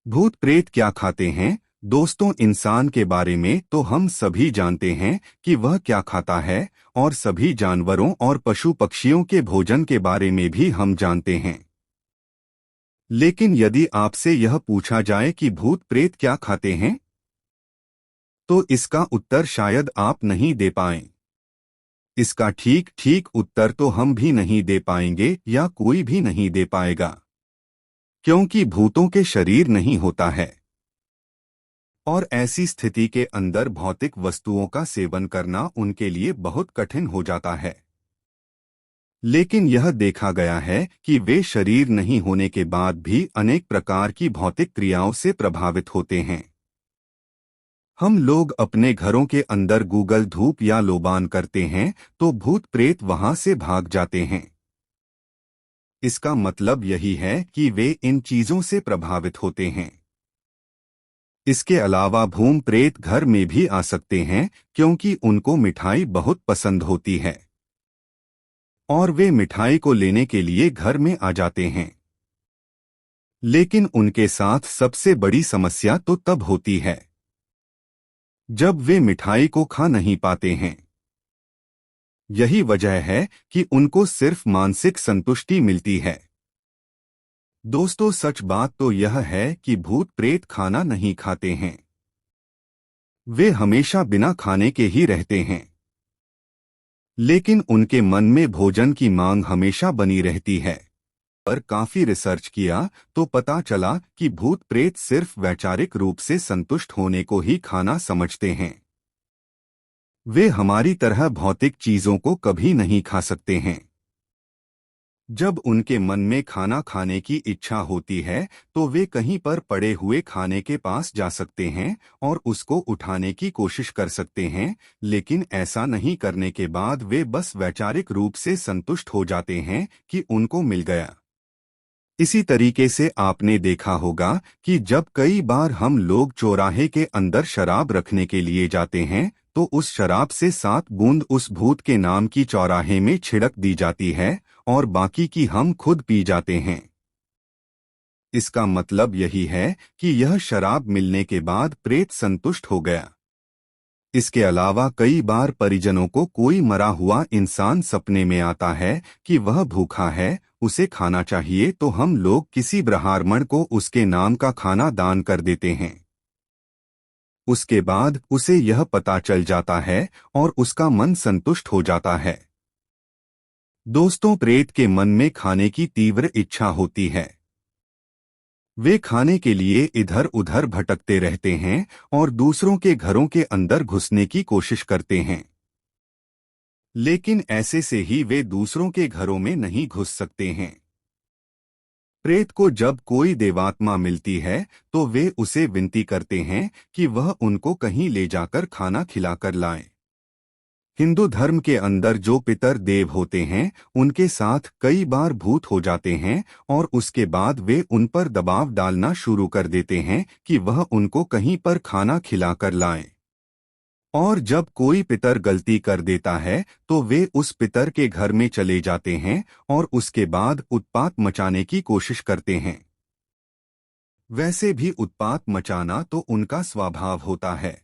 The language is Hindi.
भूत प्रेत क्या खाते हैं? दोस्तों, इंसान के बारे में तो हम सभी जानते हैं कि वह क्या खाता है, और सभी जानवरों और पशु पक्षियों के भोजन के बारे में भी हम जानते हैं। लेकिन यदि आपसे यह पूछा जाए कि भूत प्रेत क्या खाते हैं, तो इसका उत्तर शायद आप नहीं दे पाएं। इसका ठीक ठीक उत्तर तो हम भी नहीं दे पाएंगे या कोई भी नहीं दे पाएगा, क्योंकि भूतों के शरीर नहीं होता है। और ऐसी स्थिति के अंदर भौतिक वस्तुओं का सेवन करना उनके लिए बहुत कठिन हो जाता है। लेकिन यह देखा गया है कि वे शरीर नहीं होने के बाद भी अनेक प्रकार की भौतिक क्रियाओं से प्रभावित होते हैं। हम लोग अपने घरों के अंदर गूगल धूप या लोबान करते हैं तो भूत प्रेत वहां से भाग जाते हैं। इसका मतलब यही है कि वे इन चीजों से प्रभावित होते हैं। इसके अलावा भूम प्रेत घर में भी आ सकते हैं, क्योंकि उनको मिठाई बहुत पसंद होती है और वे मिठाई को लेने के लिए घर में आ जाते हैं। लेकिन उनके साथ सबसे बड़ी समस्या तो तब होती है जब वे मिठाई को खा नहीं पाते हैं। यही वजह है कि उनको सिर्फ मानसिक संतुष्टि मिलती है। दोस्तों, सच बात तो यह है कि भूत प्रेत खाना नहीं खाते हैं। वे हमेशा बिना खाने के ही रहते हैं। लेकिन उनके मन में भोजन की मांग हमेशा बनी रहती है। पर काफी रिसर्च किया तो पता चला कि भूत प्रेत सिर्फ वैचारिक रूप से संतुष्ट होने को ही खाना समझते हैं। वे हमारी तरह भौतिक चीजों को कभी नहीं खा सकते हैं। जब उनके मन में खाना खाने की इच्छा होती है तो वे कहीं पर पड़े हुए खाने के पास जा सकते हैं और उसको उठाने की कोशिश कर सकते हैं, लेकिन ऐसा नहीं करने के बाद वे बस वैचारिक रूप से संतुष्ट हो जाते हैं कि उनको मिल गया। इसी तरीके से आपने देखा होगा कि जब कई बार हम लोग चौराहे के अंदर शराब रखने के लिए जाते हैं तो उस शराब से 7 बूंद उस भूत के नाम की चौराहे में छिड़क दी जाती है और बाकी की हम खुद पी जाते हैं। इसका मतलब यही है कि यह शराब मिलने के बाद प्रेत संतुष्ट हो गया। इसके अलावा कई बार परिजनों को कोई मरा हुआ इंसान सपने में आता है कि वह भूखा है, उसे खाना चाहिए, तो हम लोग किसी ब्राह्मण को उसके नाम का खाना दान कर देते हैं। उसके बाद उसे यह पता चल जाता है और उसका मन संतुष्ट हो जाता है। दोस्तों, प्रेत के मन में खाने की तीव्र इच्छा होती है। वे खाने के लिए इधर उधर भटकते रहते हैं और दूसरों के घरों के अंदर घुसने की कोशिश करते हैं। लेकिन ऐसे से ही वे दूसरों के घरों में नहीं घुस सकते हैं। प्रेत को जब कोई देवात्मा मिलती है तो वे उसे विनती करते हैं कि वह उनको कहीं ले जाकर खाना खिलाकर लाए। हिंदू धर्म के अंदर जो पितर देव होते हैं उनके साथ कई बार भूत हो जाते हैं और उसके बाद वे उन पर दबाव डालना शुरू कर देते हैं कि वह उनको कहीं पर खाना खिलाकर लाएं। और जब कोई पितर गलती कर देता है तो वे उस पितर के घर में चले जाते हैं और उसके बाद उत्पात मचाने की कोशिश करते हैं। वैसे भी उत्पात मचाना तो उनका स्वभाव होता है।